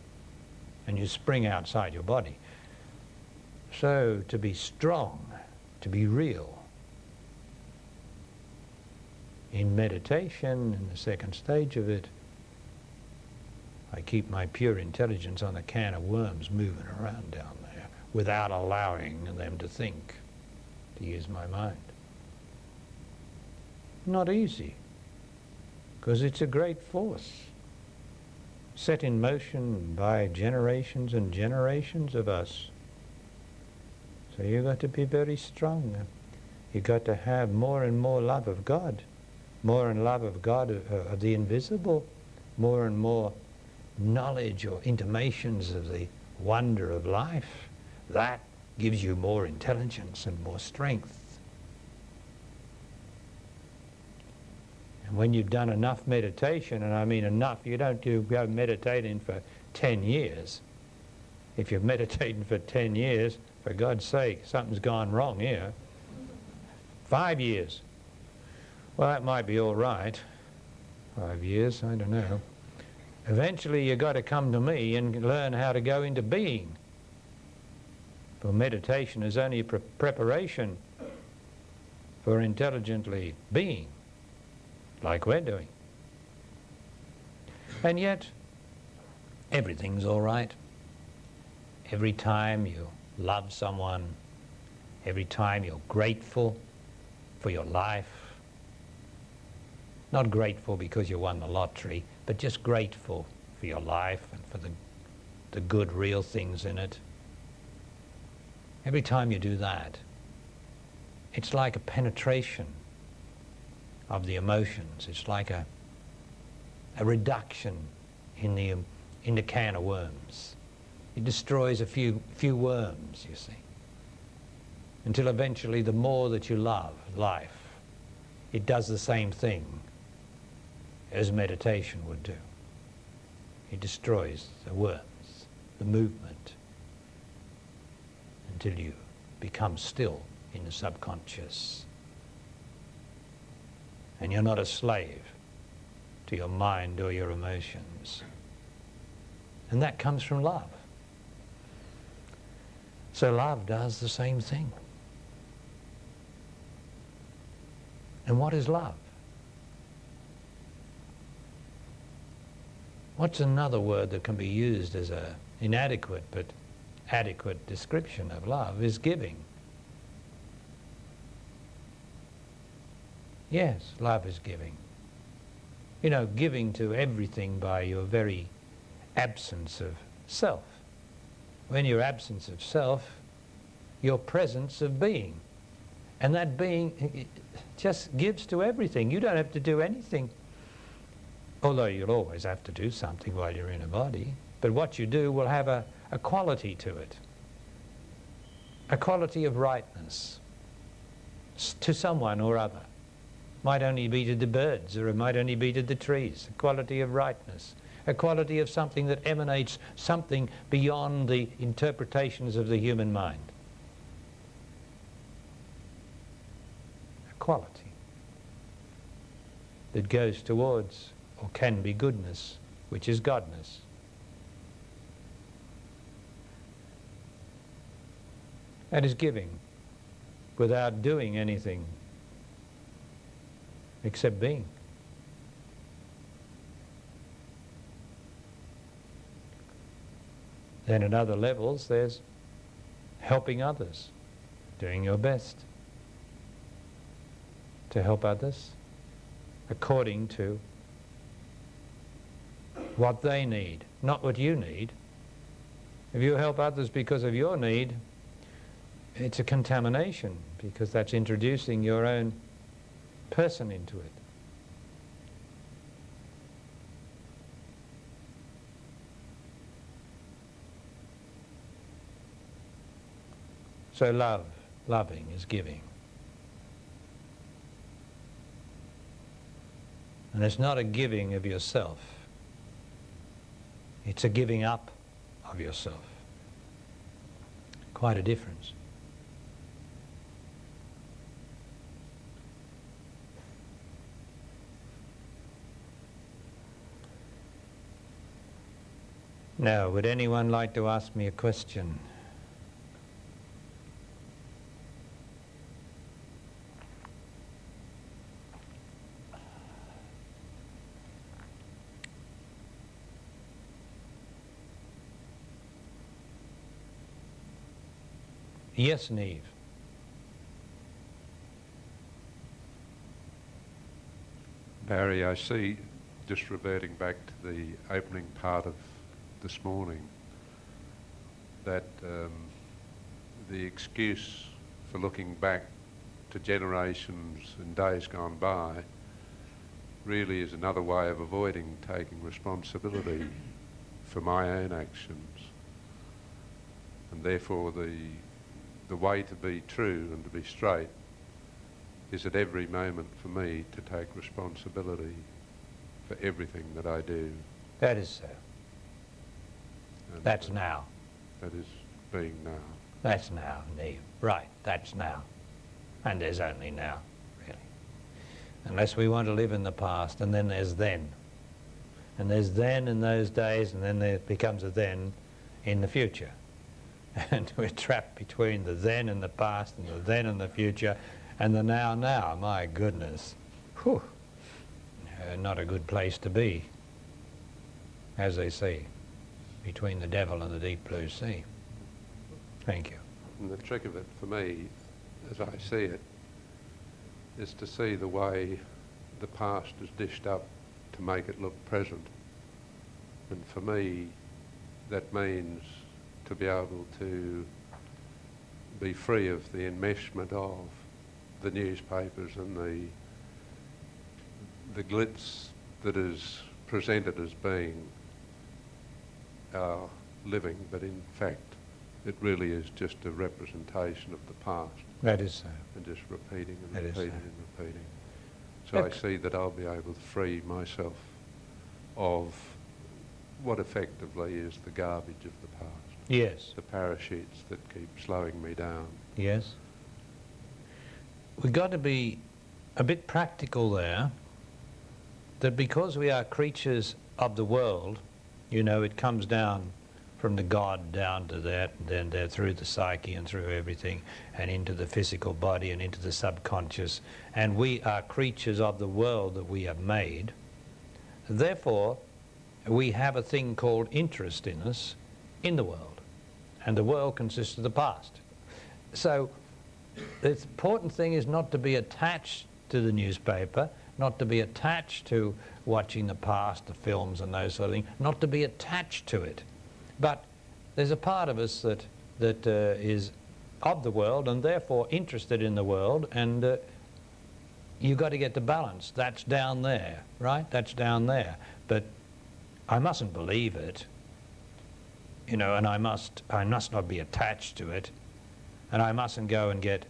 and you spring outside your body. So to be strong, to be real in meditation, in the second stage of it, I keep my pure intelligence on a can of worms moving around down there without allowing them to think, to use my mind. Not easy, because it's a great force. set in motion by generations and generations of us. So you've got to be very strong. You've got to have more and more love of God, more and love of God, of the invisible, more and more knowledge or intimations of the wonder of life. That gives you more intelligence and more strength. And when you've done enough meditation, and I mean enough, you don't go meditating for 10 years. If you're meditating for 10 years, for God's sake, something's gone wrong here. 5 years. Well, that might be all right. 5 years, I don't know. Eventually you've got to come to me and learn how to go into being. For meditation is only a preparation for intelligently being, like we're doing. And yet, everything's all right. Every time you love someone, every time you're grateful for your life, not grateful because you won the lottery, but just grateful for your life and for the good, real things in it. Every time you do that, it's like a penetration of the emotions. It's like a reduction in the can of worms. It destroys a few worms, you see, until eventually the more that you love life, it does the same thing as meditation would do. It destroys the worms, the movement, until you become still in the subconscious. And you're not a slave to your mind or your emotions. And that comes from love. So love does the same thing. And what is love? What's another word that can be used as an inadequate but adequate description of love is giving. Yes, love is giving. You know, giving to everything by your very absence of self. When your absence of self, your presence of being. And that being just gives to everything. You don't have to do anything. Although you'll always have to do something while you're in a body. But what you do will have a quality to it. A quality of rightness to someone or other. Might only be to the birds, or it might only be to the trees. A quality of rightness. A quality of something that emanates something beyond the interpretations of the human mind. A quality that goes towards, or can be, goodness, which is godness. That is giving without doing anything except being. Then at other levels there's helping others, doing your best to help others according to what they need, not what you need. If you help others because of your need, it's a contamination, because that's introducing your own person into it. So loving is giving. And it's not a giving of yourself. It's a giving up of yourself. Quite a difference. Now, would anyone like to ask me a question? Yes, Neve. Barry, I see just reverting back to the opening part of this morning, that the excuse for looking back to generations and days gone by really is another way of avoiding taking responsibility for my own actions. And therefore the way to be true and to be straight is at every moment for me to take responsibility for everything that I do. That is so. And that's now. That is being now. That's now, Neve. Right, that's now. And there's only now, really. Unless we want to live in the past, and then there's then. And there's then in those days, and then there becomes a then in the future. And we're trapped between the then and the past, and the then and the future, and the now. My goodness. Whew. Not a good place to be, as they say, between the devil and the deep blue sea. Thank you. And the trick of it for me, as I see it, is to see the way the past is dished up to make it look present. And for me, that means to be able to be free of the enmeshment of the newspapers and the glitz that is presented as being our living, but in fact it really is just a representation of the past. That is so. And just repeating and That is repeating so. and repeating. So I see that I'll be able to free myself of what effectively is the garbage of the past. Yes. The parachutes that keep slowing me down. Yes. We've got to be a bit practical there, that because we are creatures of the world, you know, it comes down from the God down to that, and then there through the psyche and through everything, and into the physical body and into the subconscious. And we are creatures of the world that we have made. Therefore, we have a thing called interest in us in the world. And the world consists of the past. So the important thing is not to be attached to the newspaper, not to be attached to watching the past, the films and those sort of things, not to be attached to it. But there's a part of us that is of the world and therefore interested in the world, and you've got to get the balance. That's down there, right? That's down there. But I mustn't believe it, you know, and I must not be attached to it, and I mustn't go and get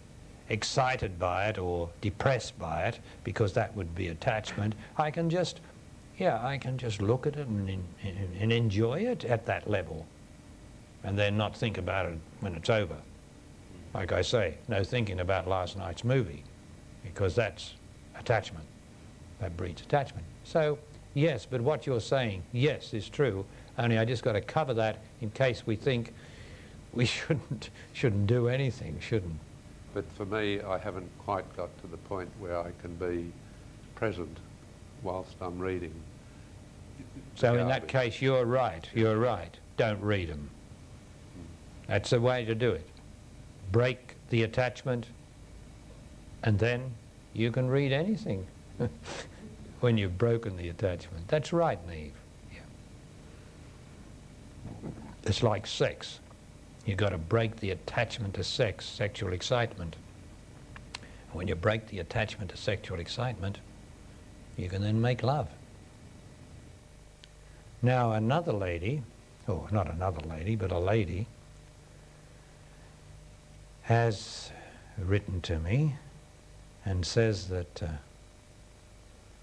excited by it or depressed by it, because that would be attachment. I can just look at it and enjoy it at that level, and then not think about it when it's over. Like I say, no thinking about last night's movie, because that's attachment. That breeds attachment. So, yes, but what you're saying, yes, is true, only I just got to cover that in case we think we shouldn't do anything, shouldn't. But for me, I haven't quite got to the point where I can be present whilst I'm reading. So in that case, you're right, don't read them. That's the way to do it. Break the attachment, and then you can read anything when you've broken the attachment. That's right, Neve. Yeah. It's like sex. You've got to break the attachment to sex, sexual excitement. When you break the attachment to sexual excitement, you can then make love. Now another lady, or not another lady, but a lady, has written to me and says that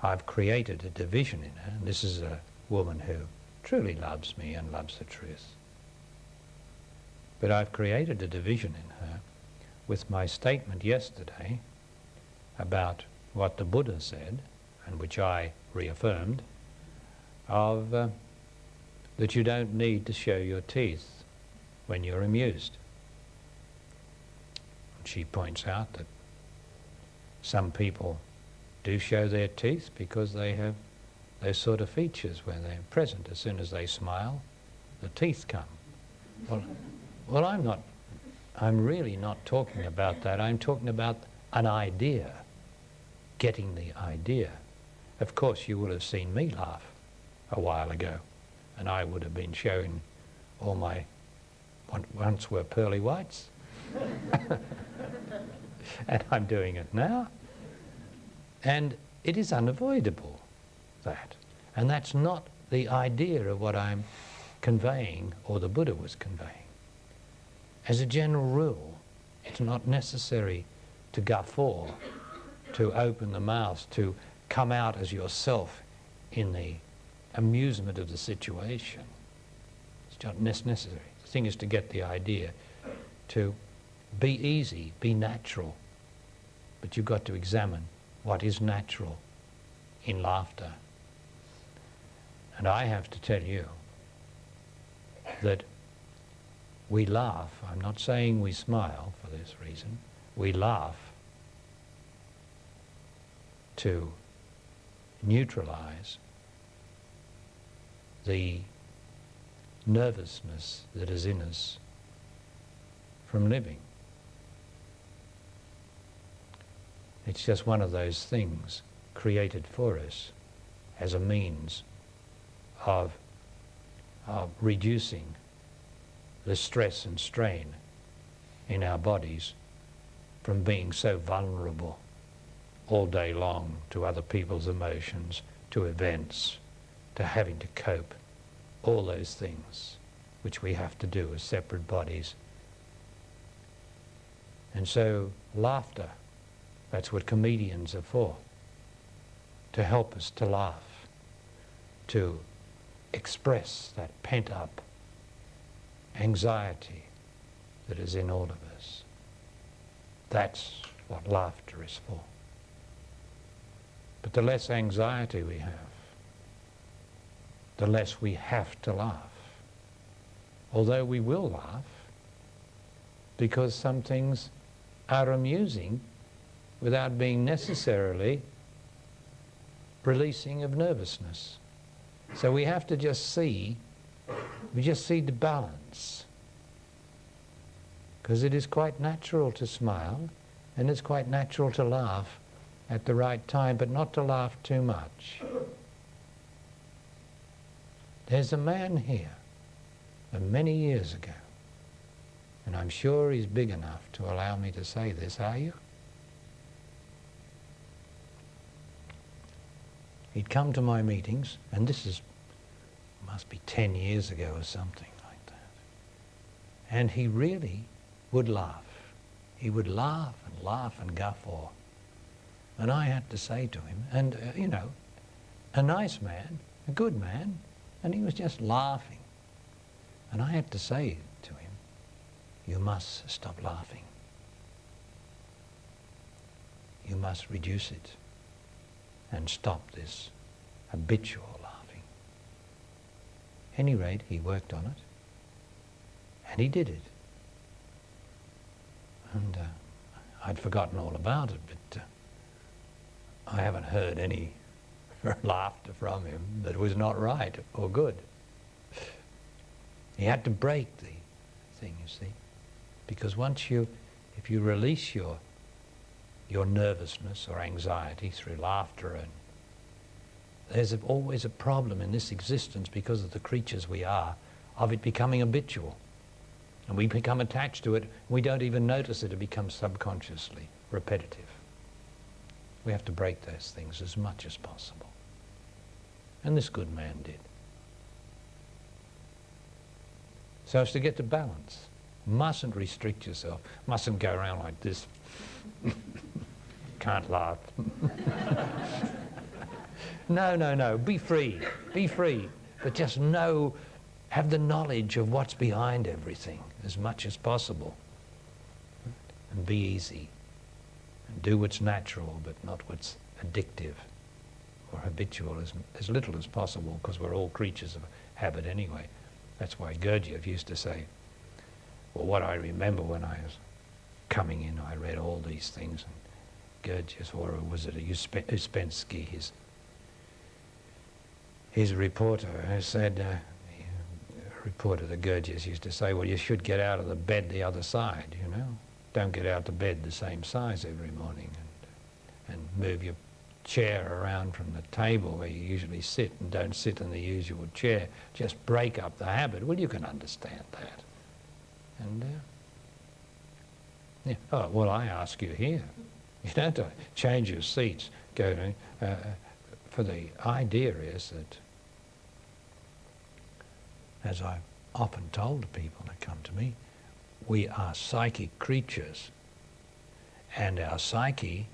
I've created a division in her. And this is a woman who truly loves me and loves the truth. But I've created a division in her with my statement yesterday about what the Buddha said, and which I reaffirmed, of that you don't need to show your teeth when you're amused. And she points out that some people do show their teeth because they have those sort of features where they're present. As soon as they smile, the teeth come. Well, I'm really not talking about that. I'm talking about an idea, getting the idea. Of course, you would have seen me laugh a while ago, and I would have been showing all my once were pearly whites. And I'm doing it now. And it is unavoidable, that. And that's not the idea of what I'm conveying, or the Buddha was conveying. As a general rule, it's not necessary to guffaw, to open the mouth, to come out as yourself in the amusement of the situation. It's not necessary. The thing is to get the idea, to be easy, be natural. But you've got to examine what is natural in laughter. And I have to tell you that we laugh. I'm not saying we smile for this reason. We laugh to neutralize the nervousness that is in us from living. It's just one of those things created for us as a means of reducing the stress and strain in our bodies from being so vulnerable all day long to other people's emotions, to events, to having to cope, all those things which we have to do as separate bodies. And so laughter, that's what comedians are for, to help us to laugh, to express that pent-up anxiety that is in all of us. That's what laughter is for. But the less anxiety we have, the less we have to laugh. Although we will laugh, because some things are amusing without being necessarily releasing of nervousness. So we have to just see, the balance. Because it is quite natural to smile, and it's quite natural to laugh at the right time, but not to laugh too much. There's a man here, many years ago, and I'm sure he's big enough to allow me to say this, are you? He'd come to my meetings, and this must be 10 years ago or something like that. And he really would laugh. He would laugh and guffaw. And I had to say to him, and a nice man, a good man, and he was just laughing. And I had to say to him, you must stop laughing. You must reduce it and stop this habitual laughing. At any rate, he worked on it, and he did it. And I'd forgotten all about it, but I haven't heard any laughter from him that was not right or good. He had to break the thing, you see, because if you release your nervousness or anxiety through laughter, and there's always a problem in this existence because of the creatures we are, of it becoming habitual. And we become attached to it, we don't even notice it, it becomes subconsciously repetitive. We have to break those things as much as possible. And this good man did. So as to get to balance, mustn't restrict yourself, mustn't go around like this. Can't laugh. No, be free, but just have the knowledge of what's behind everything as much as possible. And be easy. And do what's natural, but not what's addictive or habitual as little as possible, because we're all creatures of habit anyway. That's why Gurdjieff used to say, well, what I remember when I was coming in, I read all these things, and Gurdjieff, or was it Uspensky, his reporter, said, reporter that Gurdjieff used to say, well, you should get out of the bed the other side, Don't get out of bed the same size every morning, and move your chair around from the table where you usually sit and don't sit in the usual chair. Just break up the habit. Well, you can understand that. And yeah. Oh, well, I ask you here. You don't have to change your seats. For the idea is that, as I've often told people that come to me, we are psychic creatures, and our psyche,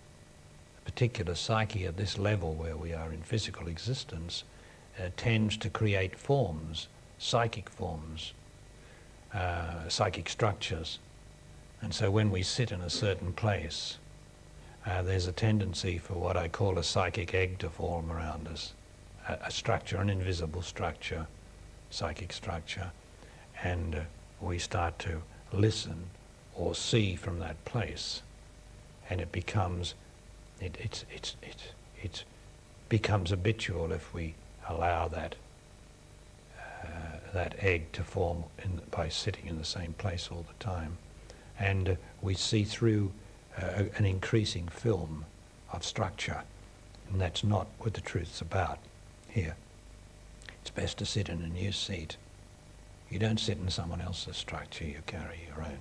a particular psyche at this level where we are in physical existence, tends to create forms, psychic structures. And so when we sit in a certain place, there's a tendency for what I call a psychic egg to form around us, a structure, an invisible structure, psychic structure, and we start to listen or see from that place, and it becomes it becomes habitual if we allow that that egg to form by sitting in the same place all the time, and we see through an increasing film of structure, and that's not what the truth's about here. It's best to sit in a new seat. You don't sit in someone else's structure, you carry your own,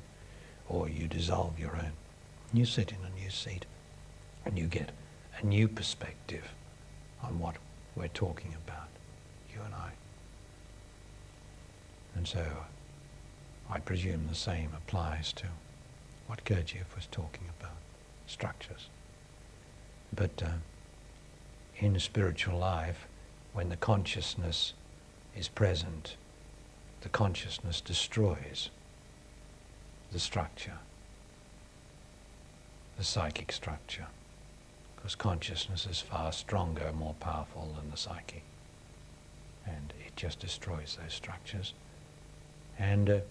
or you dissolve your own. You sit in a new seat, and you get a new perspective on what we're talking about, you and I. And so I presume the same applies to what Gurdjieff was talking about, structures. But in a spiritual life, when the consciousness is present, the consciousness destroys the structure, the psychic structure, because consciousness is far stronger, more powerful than the psyche, and it just destroys those structures. And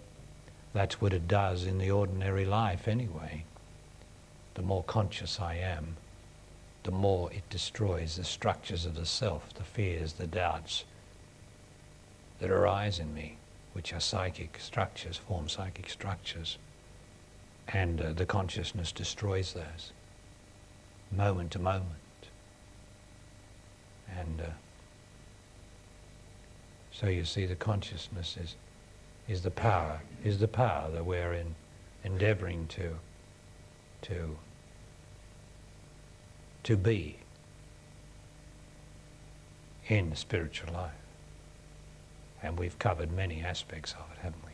that's what it does in the ordinary life anyway. The more conscious I am, the more it destroys the structures of the self, the fears, the doubts that arise in me, which are psychic structures, form psychic structures. And the consciousness destroys those, moment to moment. And so you see, the consciousness is the power that we're endeavoring to be in spiritual life. And we've covered many aspects of it, haven't we?